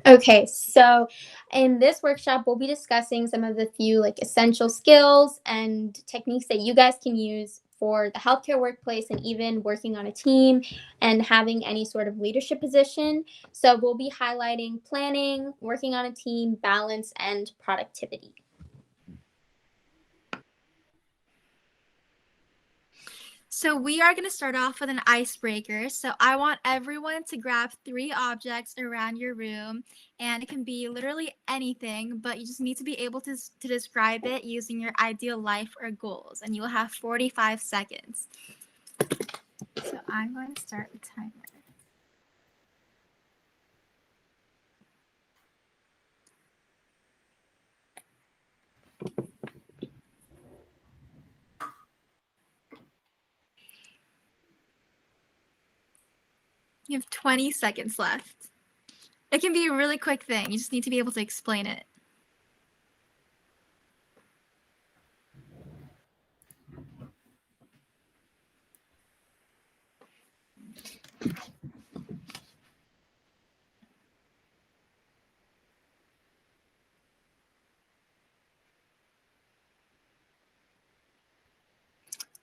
Okay, so in this workshop, we'll be discussing some of the few like essential skills and techniques that you guys can use for the healthcare workplace and even working on a team and having any sort of leadership position. So we'll be highlighting planning, working on a team, balance, and productivity. So we are going to start off with an icebreaker. So I want everyone to grab 3 objects around your room, and it can be literally anything, but you just need to be able to describe it using your ideal life or goals, and you will have 45 seconds. So I'm going to start the timer. You have 20 seconds left. It can be a really quick thing. You just need to be able to explain it.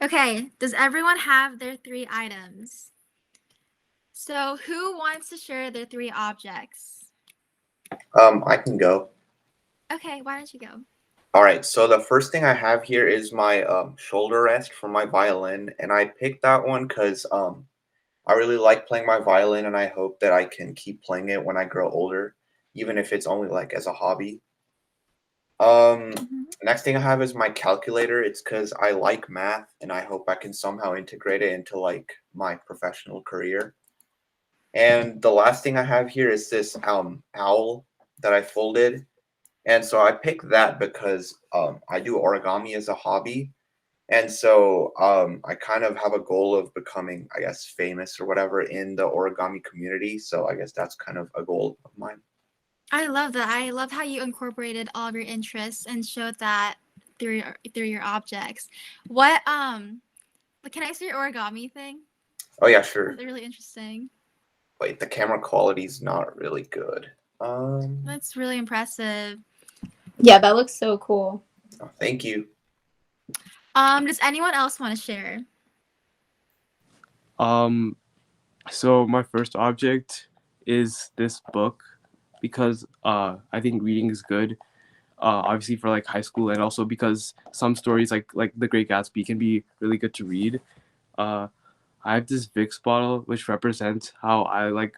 Okay, does everyone have their 3 items? So who wants to share their 3 objects? I can go. Okay, why don't you go? All right, so the first thing I have here is my shoulder rest for my violin, and I picked that one because I really like playing my violin, and I hope that I can keep playing it when I grow older, even if it's only like as a hobby. Next thing I have is my calculator. It's because I like math, and I hope I can somehow integrate it into like my professional career. And the last thing I have here is this owl that I folded. And so I picked that because I do origami as a hobby. And so I kind of have a goal of becoming, I guess, famous or whatever in the origami community. So I guess that's kind of a goal of mine. I love that. I love how you incorporated all of your interests and showed that through your objects. What can I see your origami thing? Oh yeah, sure. That's really interesting. Wait, the camera quality's not really good. That's really impressive. Yeah, that looks so cool. Oh, thank you. Does anyone else want to share? So my first object is this book because I think reading is good. Obviously for like high school, and also because some stories like The Great Gatsby can be really good to read. I have this Vicks bottle which represents how I like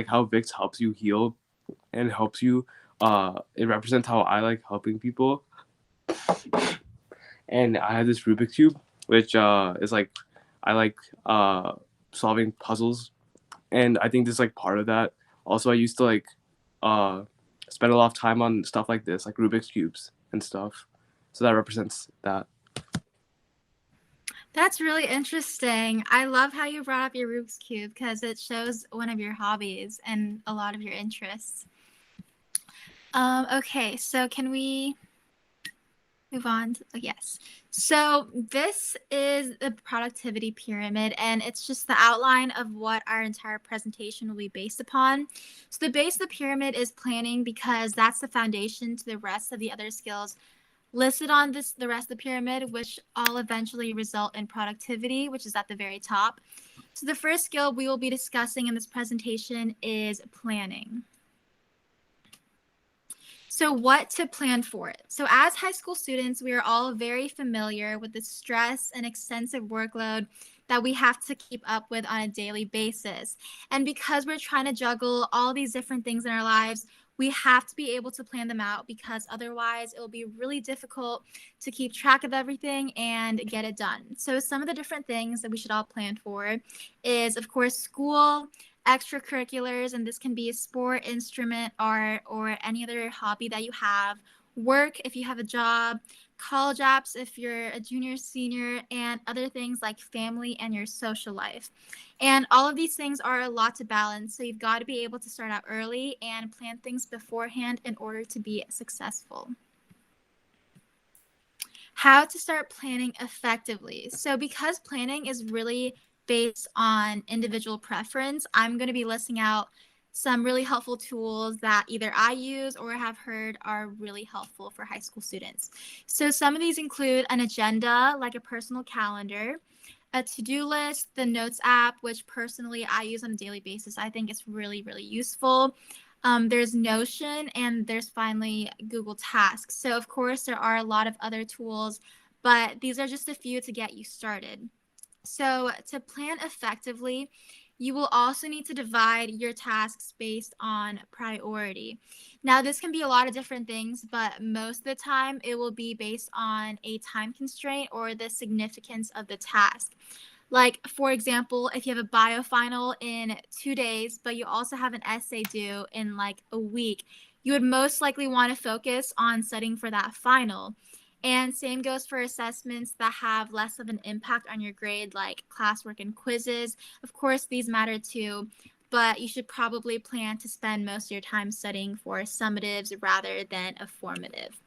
how Vicks helps you heal and helps you. It represents how I like helping people. And I have this Rubik's cube which is like I like solving puzzles, and I think this is like part of that. Also, I used to like spend a lot of time on stuff like this, like Rubik's cubes and stuff. So that represents that. That's really interesting. I love how you brought up your Rubik's Cube because it shows one of your hobbies and a lot of your interests. Okay, so can we move on to, yes. So this is the productivity pyramid, and it's just the outline of what our entire presentation will be based upon. So the base of the pyramid is planning because that's the foundation to the rest of the other skills listed on the rest of the pyramid, which all eventually result in productivity, which is at the very top. So the first skill we will be discussing in this presentation is planning. So what to plan for it? So as high school students, we are all very familiar with the stress and extensive workload that we have to keep up with on a daily basis. And because we're trying to juggle all these different things in our lives, we have to be able to plan them out because otherwise it will be really difficult to keep track of everything and get it done. So some of the different things that we should all plan for is, of course, school, extracurriculars, and this can be a sport, instrument, art, or any other hobby that you have, work if you have a job, college apps if you're a junior, senior, and other things like family and your social life. And all of these things are a lot to balance, so you've got to be able to start out early and plan things beforehand in order to be successful. How to start planning effectively. So because planning is really based on individual preference, I'm going to be listing out some really helpful tools that either I use or have heard are really helpful for high school students. So some of these include an agenda, like a personal calendar, a to-do list, the notes app, which personally I use on a daily basis. I think it's really, really useful. There's Notion, and there's finally Google Tasks. So of course there are a lot of other tools, but these are just a few to get you started. So to plan effectively, you will also need to divide your tasks based on priority. Now, this can be a lot of different things, but most of the time it will be based on a time constraint or the significance of the task. Like, for example, if you have a bio final in 2 days, but you also have an essay due in like a week, you would most likely want to focus on studying for that final. And same goes for assessments that have less of an impact on your grade, like classwork and quizzes. Of course, these matter too, but you should probably plan to spend most of your time studying for summatives rather than a formative.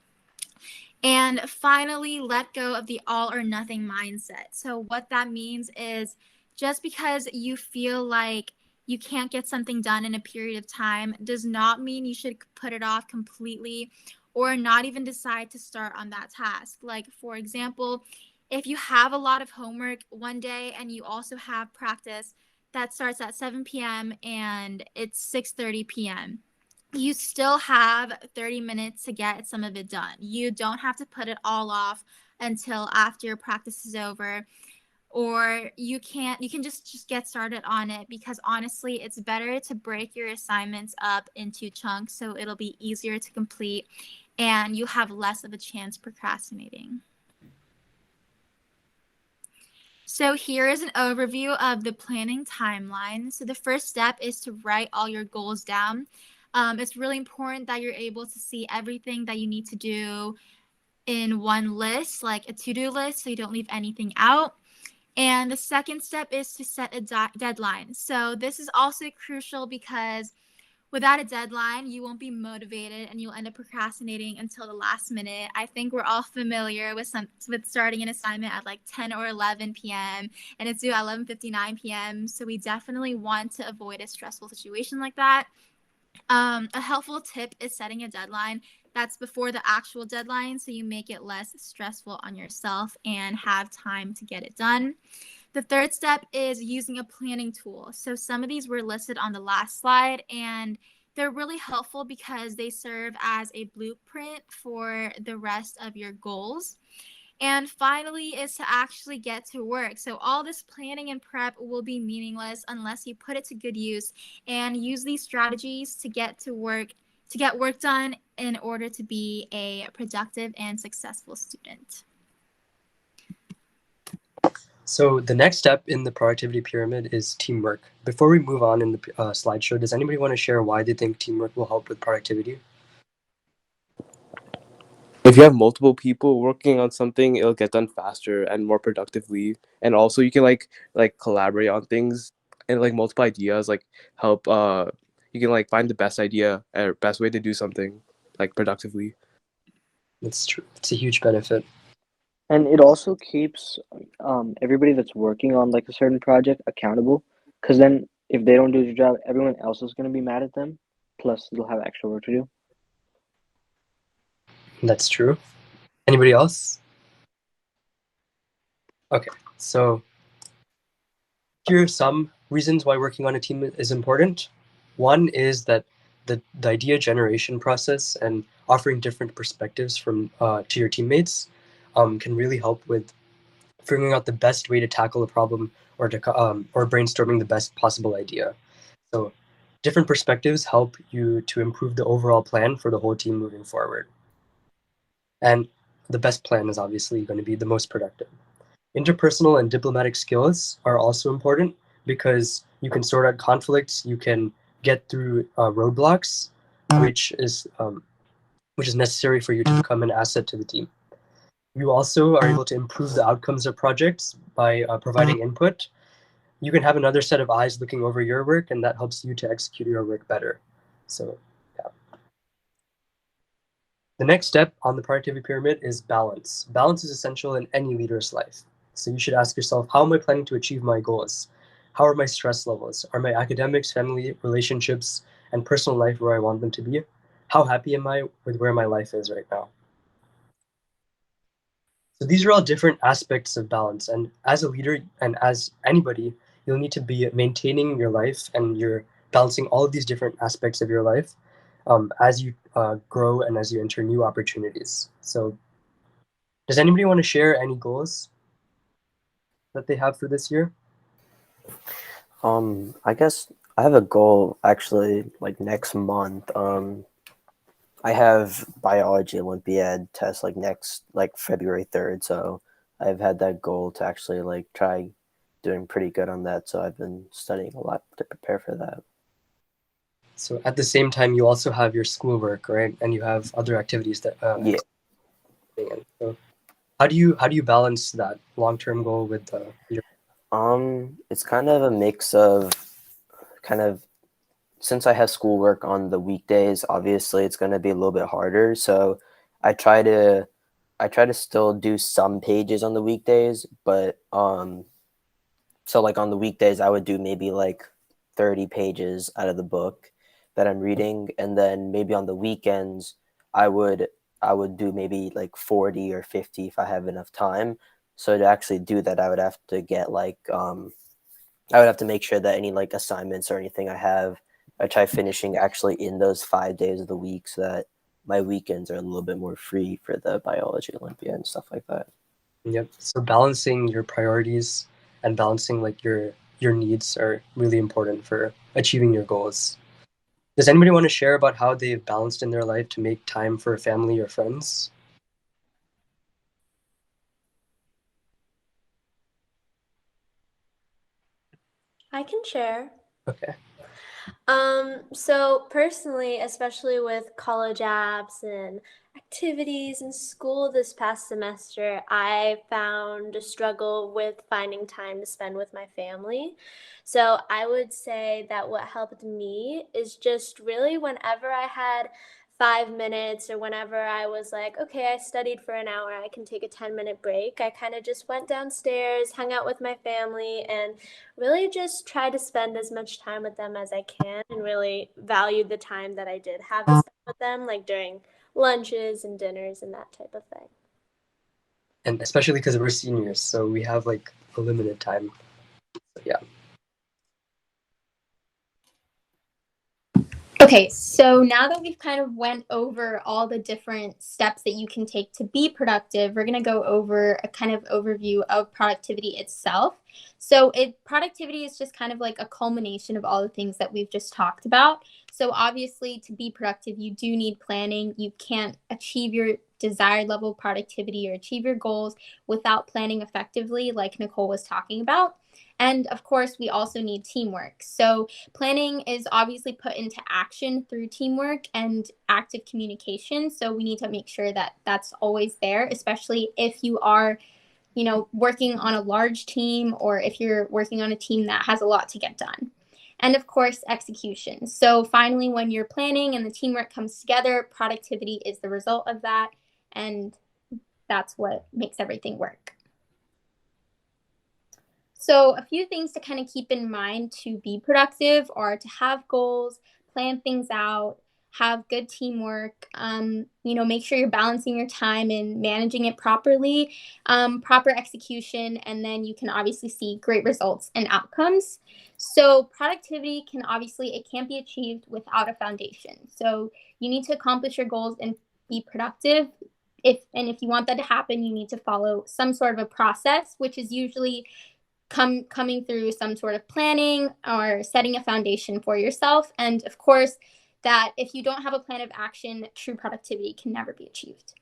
And finally, let go of the all or nothing mindset. So, what that means is just because you feel like you can't get something done in a period of time does not mean you should put it off completely or not even decide to start on that task. Like, for example, if you have a lot of homework one day and you also have practice that starts at 7 p.m. and it's 6:30 p.m., you still have 30 minutes to get some of it done. You don't have to put it all off until after your practice is over, or you can just get started on it, because honestly it's better to break your assignments up into chunks so it'll be easier to complete and you have less of a chance procrastinating. So here is an overview of the planning timeline. So the first step is to write all your goals down. It's really important that you're able to see everything that you need to do in one list, like a to-do list, so you don't leave anything out. And the second step is to set a deadline. So this is also crucial because without a deadline, you won't be motivated and you'll end up procrastinating until the last minute. I think we're all familiar with starting an assignment at like 10 or 11 p.m. and it's due at 11:59 p.m. So we definitely want to avoid a stressful situation like that. A helpful tip is setting a deadline that's before the actual deadline so you make it less stressful on yourself and have time to get it done. The third step is using a planning tool. So some of these were listed on the last slide, and they're really helpful because they serve as a blueprint for the rest of your goals. And finally is to actually get to work. So all this planning and prep will be meaningless unless you put it to good use and use these strategies to get work done in order to be a productive and successful student. So the next step in the productivity pyramid is teamwork. Before we move on in the slideshow, does anybody want to share why they think teamwork will help with productivity? If you have multiple people working on something, it'll get done faster and more productively. And also you can like collaborate on things and like multiple ideas, like help you can like find the best idea or best way to do something like productively. That's true. It's a huge benefit. And it also keeps everybody that's working on like a certain project accountable, because then if they don't do their job, everyone else is going to be mad at them, plus they'll have extra work to do. That's true. Anybody else? Okay, so here are some reasons why working on a team is important. One is that the idea generation process and offering different perspectives from to your teammates can really help with figuring out the best way to tackle a problem or brainstorming the best possible idea. So different perspectives help you to improve the overall plan for the whole team moving forward. And the best plan is obviously going to be the most productive. Interpersonal and diplomatic skills are also important because you can sort out conflicts, you can get through roadblocks, which is necessary for you to become an asset to the team. You also are able to improve the outcomes of projects by providing input. You can have another set of eyes looking over your work, and that helps you to execute your work better. So, yeah. The next step on the productivity pyramid is balance. Balance is essential in any leader's life. So you should ask yourself, how am I planning to achieve my goals? How are my stress levels? Are my academics, family, relationships, and personal life where I want them to be? How happy am I with where my life is right now? So these are all different aspects of balance. And as a leader and as anybody, you'll need to be maintaining your life, and you're balancing all of these different aspects of your life as you grow and as you enter new opportunities. So does anybody want to share any goals that they have for this year? I guess I have a goal actually like next month. I have biology Olympiad test like next like February 3rd, so I've had that goal to actually like try doing pretty good on that. So I've been studying a lot to prepare for that. So at the same time, you also have your schoolwork, right? And you have other activities that Yeah. So how do you balance that long-term goal with your? It's kind of a mix of kind of, since I have schoolwork on the weekdays, obviously it's going to be a little bit harder. So I try to still do some pages on the weekdays, but so like on the weekdays I would do maybe like 30 pages out of the book that I'm reading, and then maybe on the weekends I would do maybe like 40 or 50 if I have enough time. So to actually do that, I would have to get like I would have to make sure that any like assignments or anything I try finishing actually in those 5 days of the week, so that my weekends are a little bit more free for the biology Olympia and stuff like that. Yep. So balancing your priorities and balancing like your needs are really important for achieving your goals. Does anybody want to share about how they've balanced in their life to make time for family or friends? I can share. Okay. So personally, especially with college apps and activities in school this past semester, I found a struggle with finding time to spend with my family. So I would say that what helped me is just really whenever I had 5 minutes or whenever I was like, okay, I studied for an hour, I can take a 10-minute break. I kind of just went downstairs, hung out with my family, and really just try to spend as much time with them as I can, and really valued the time that I did have to spend with them, like during lunches and dinners and that type of thing. And especially because we're seniors, so we have like a limited time. So, yeah. Okay, so now that we've kind of went over all the different steps that you can take to be productive, we're going to go over a kind of overview of productivity itself. So productivity is just kind of like a culmination of all the things that we've just talked about. So obviously, to be productive, you do need planning. You can't achieve your desired level of productivity or achieve your goals without planning effectively, like Nicole was talking about. And of course, we also need teamwork. So planning is obviously put into action through teamwork and active communication. So we need to make sure that that's always there, especially if you are, working on a large team, or if you're working on a team that has a lot to get done. And of course, execution. So finally, when you're planning and the teamwork comes together, productivity is the result of that. And that's what makes everything work. So a few things to kind of keep in mind to be productive are to have goals, plan things out, have good teamwork, make sure you're balancing your time and managing it properly, proper execution, and then you can obviously see great results and outcomes. So productivity it can't be achieved without a foundation. So you need to accomplish your goals and be productive. If you want that to happen, you need to follow some sort of a process, which is usually coming through some sort of planning or setting a foundation for yourself. And of course, that if you don't have a plan of action, true productivity can never be achieved.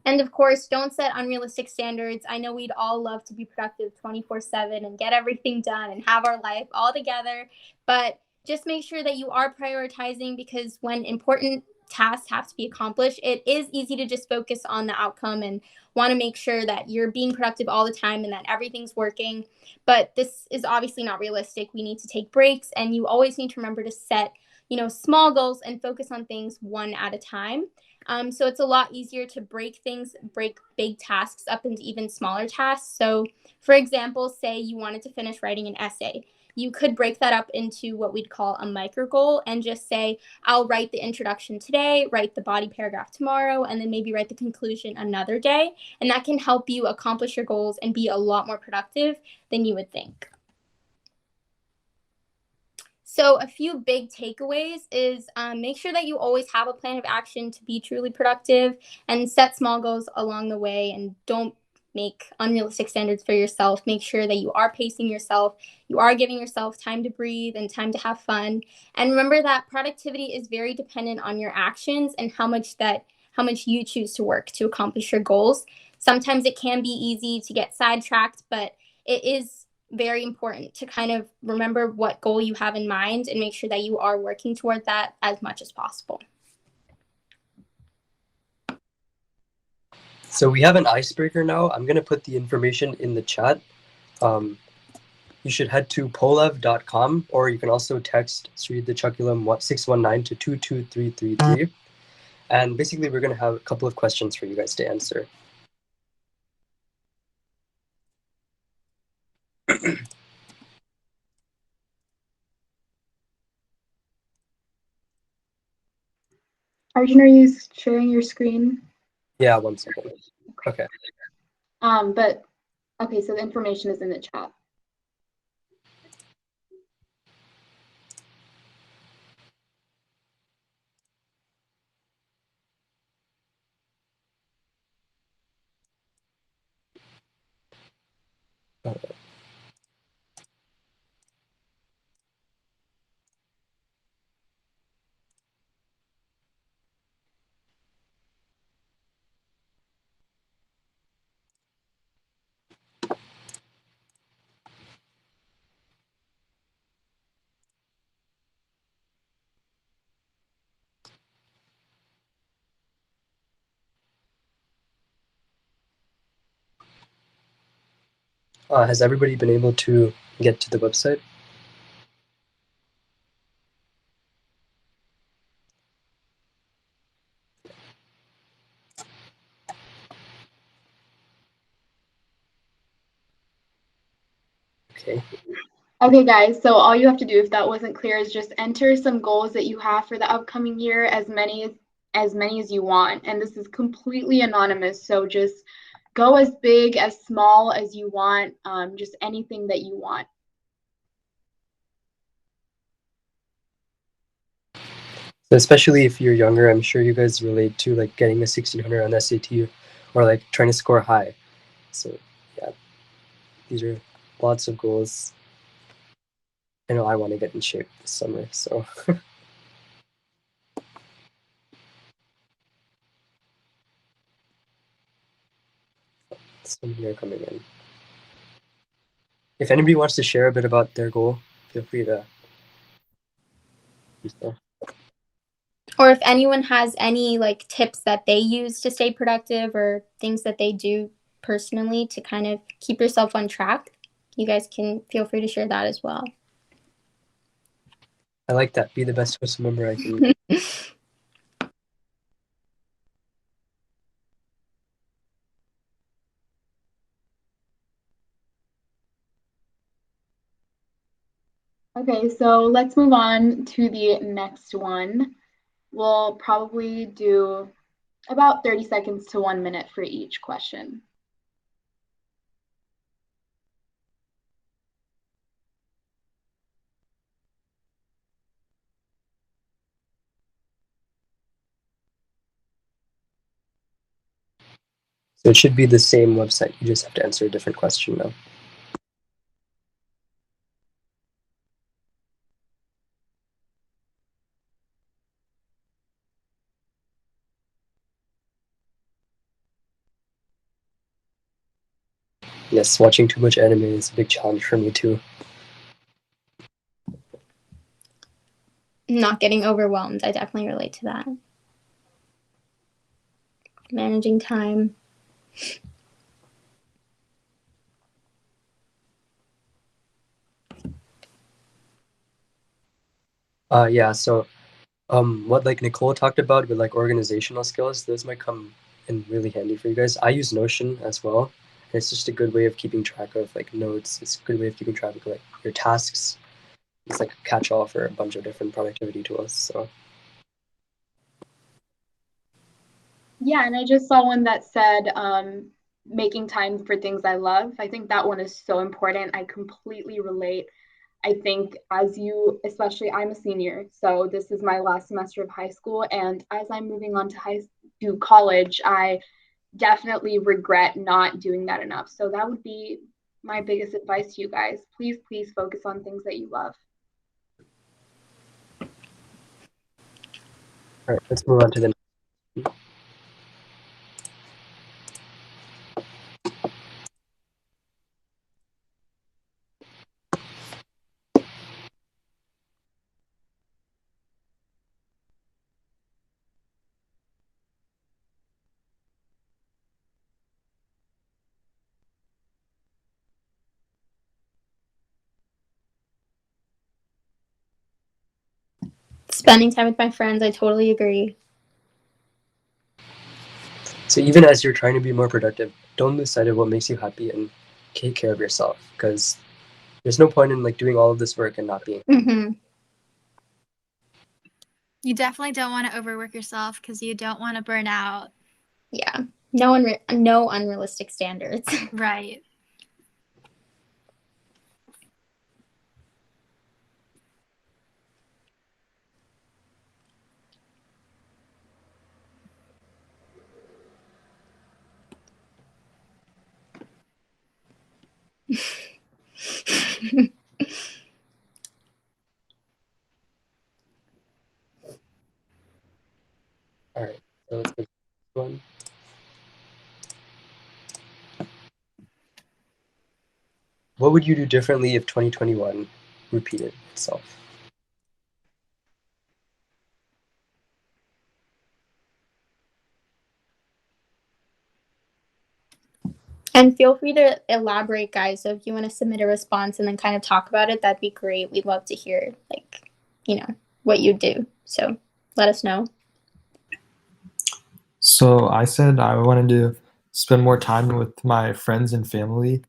And of course, don't set unrealistic standards. I know we'd all love to be productive 24/7 and get everything done and have our life all together, but just make sure that you are prioritizing, because when important tasks have to be accomplished, it is easy to just focus on the outcome and want to make sure that you're being productive all the time and that everything's working. But this is obviously not realistic. We need to take breaks, and you always need to remember to set, small goals and focus on things one at a time. So it's a lot easier to break big tasks up into even smaller tasks. So for example, say you wanted to finish writing an essay. you could break that up into what we'd call a micro goal and just say, I'll write the introduction today, write the body paragraph tomorrow, and then maybe write the conclusion another day. And that can help you accomplish your goals and be a lot more productive than you would think. So a few big takeaways is make sure that you always have a plan of action to be truly productive, and set small goals along the way, and don't make unrealistic standards for yourself. Make sure that you are pacing yourself, you are giving yourself time to breathe and time to have fun. And remember that productivity is very dependent on your actions and how much you choose to work to accomplish your goals. Sometimes it can be easy to get sidetracked, but it is very important to kind of remember what goal you have in mind and make sure that you are working toward that as much as possible. So we have an icebreaker now. I'm going to put the information in the chat. You should head to polev.com, or you can also text Sri the Chuculum 619 to 22333. And basically, we're going to have a couple of questions for you guys to answer. Arjun, are you sharing your screen? Yeah, 1 second. Okay. But okay, so the information is in the chat. Has everybody been able to get to the website? Okay. Okay, guys, so all you have to do, if that wasn't clear, is just enter some goals that you have for the upcoming year, as many as you want. And this is completely anonymous, so just go as big, as small as you want, just anything that you want. So especially if you're younger, I'm sure you guys relate to like getting a 1600 on SAT or like trying to score high. So yeah, these are lots of goals. I know I want to get in shape this summer, so. Some here coming in. If anybody wants to share a bit about their goal, feel free to do so. Or if anyone has any like tips that they use to stay productive or things that they do personally to kind of keep yourself on track, you guys can feel free to share that as well. I like that. Be the best host member I can be. Okay, so let's move on to the next one. We'll probably do about 30 seconds to 1 minute for each question. So it should be the same website. You just have to answer a different question now. Yes, watching too much anime is a big challenge for me too. Not getting overwhelmed. I definitely relate to that. Managing time. Yeah, so what like Nicole talked about with like organizational skills, those might come in really handy for you guys. I use Notion as well. And it's just a good way of keeping track of like notes. It's a good way of keeping track of like your tasks it's like a catch-all for a bunch of different productivity tools. So Yeah, and I just saw one that said making time for things I love. I think that one is so important. I completely relate. I think especially I'm a senior, so this is my last semester of high school, and as I'm moving on to college, I definitely regret not doing that enough. So that would be my biggest advice to you guys. Please, please focus on things that you love. all right, let's move on to the next. Spending time with my friends, I totally agree. So even as you're trying to be more productive, don't lose sight of what makes you happy and take care of yourself, because there's no point in like doing all of this work and not being. Mm-hmm. You definitely don't want to overwork yourself because you don't want to burn out. Yeah. No unrealistic standards. Right. All right, so let's go to the next one. What would you do differently if 2021 repeated itself? And feel free to elaborate, guys. So if you want to submit a response and then kind of talk about it, that'd be great. We'd love to hear, like, what you do. So let us know. So I said I wanted to spend more time with my friends and family.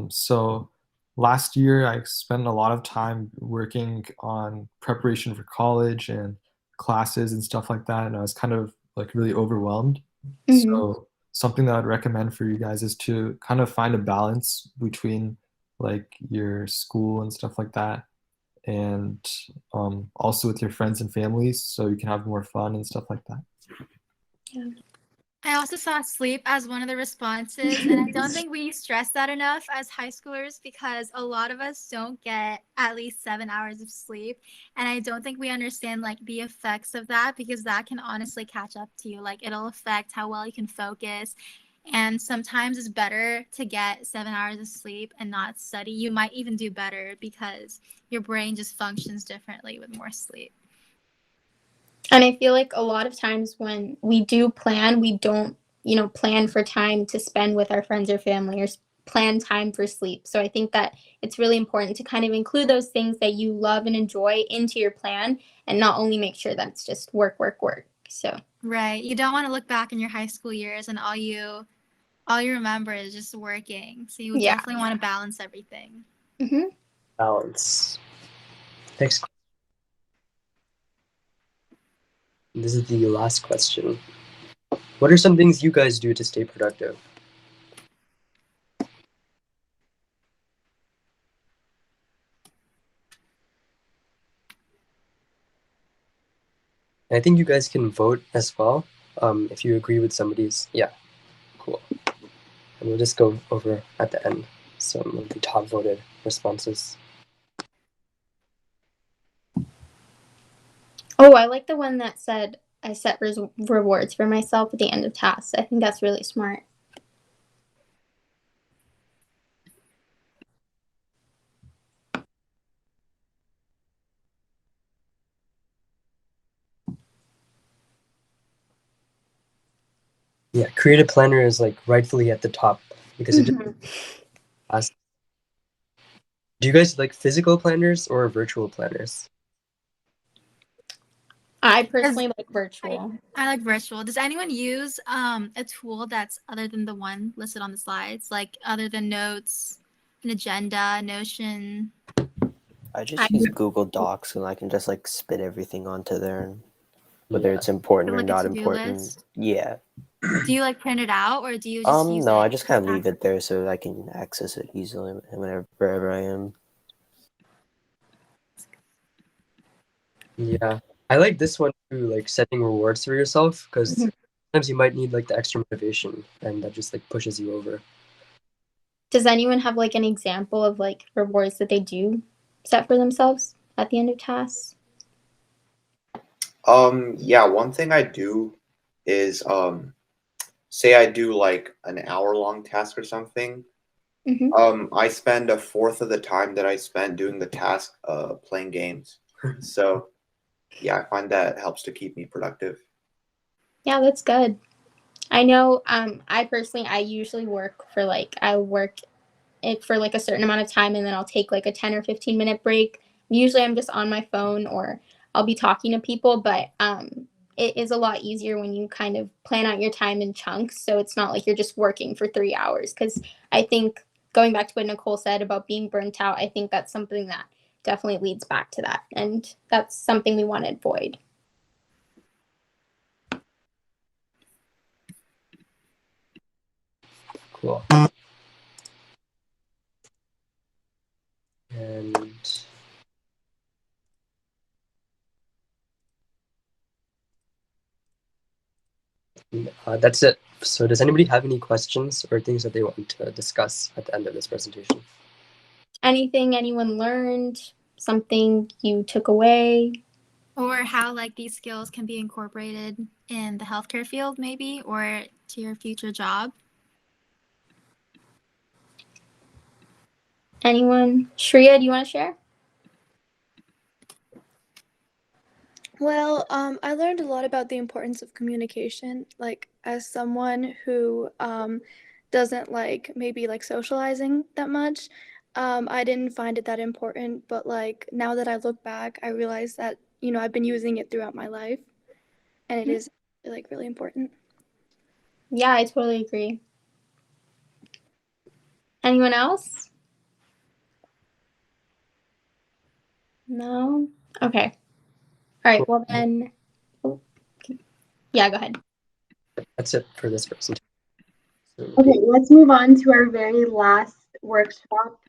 So last year I spent a lot of time working on preparation for college and classes and stuff like that, and I was kind of like really overwhelmed. Mm-hmm. So something that I'd recommend for you guys is to kind of find a balance between like your school and stuff like that, and also with your friends and families, so you can have more fun and stuff like that. Yeah. I also saw sleep as one of the responses, and I don't think we stress that enough as high schoolers because a lot of us don't get at least 7 hours of sleep, and I don't think we understand like the effects of that because that can honestly catch up to you. Like it'll affect how well you can focus, and sometimes it's better to get 7 hours of sleep and not study. You might even do better because your brain just functions differently with more sleep. And I feel like a lot of times when we do plan, we don't, plan for time to spend with our friends or family or plan time for sleep. So I think that it's really important to kind of include those things that you love and enjoy into your plan and not only make sure that it's just work, work, work. So Right. You don't want to look back in your high school years and all you remember is just working. So you yeah. definitely want to balance everything. Mm-hmm. Balance. Next. This is the last question. What are some things you guys do to stay productive? I think you guys can vote as well if you agree with somebody's. Yeah, cool. And we'll just go over at the end some of the top voted responses. Oh, I like the one that said I set rewards for myself at the end of tasks. I think that's really smart. Yeah, creative planner is like rightfully at the top because it just Do you guys like physical planners or virtual planners? I personally like virtual. I like virtual. Does anyone use a tool that's other than the one listed on the slides, like other than Notes, an Agenda, Notion? I just use Google Docs and I can just like spit everything onto there, and whether Yeah. it's important or Like a not to-do important. list? Yeah. Do you like print it out or do you just use No, I it just as kind of leave access? it there so I can access it easily wherever I am. Yeah. I like this one too, like setting rewards for yourself, because Mhm. sometimes you might need like the extra motivation and that just like pushes you over. Does anyone have like an example of like rewards that they do set for themselves at the end of tasks? Yeah, one thing I do is say I do like an hour-long task or something. Hmm. I spend a fourth of the time that I spent doing the task playing games. So yeah, I find that helps to keep me productive. Yeah, that's good. I know I personally I usually work for like I work it for like a certain amount of time and then I'll take like a 10 or 15-minute break. Usually I'm just on my phone or I'll be talking to people, but it is a lot easier when you kind of plan out your time in chunks so it's not like you're just working for 3 hours cuz I think going back to what Nicole said about being burnt out, I think that's something that definitely leads back to that and that's something we want to avoid. Cool. And that's it. So does anybody have any questions or things that they want to discuss at the end of this presentation? Anything anyone learned, something you took away? Or how like these skills can be incorporated in the healthcare field maybe or to your future job? Anyone? Shreya, do you want to share? Well, I learned a lot about the importance of communication. Like, as someone who doesn't like maybe like socializing that much, I didn't find it that important. But like now that I look back, I realize that I've been using it throughout my life, and it is like really important. Yeah, I totally agree. Anyone else? No? Okay. All right. Cool. Well, then, oh, yeah, go ahead. That's it for this presentation. So, Okay, let's move on to our very last workshop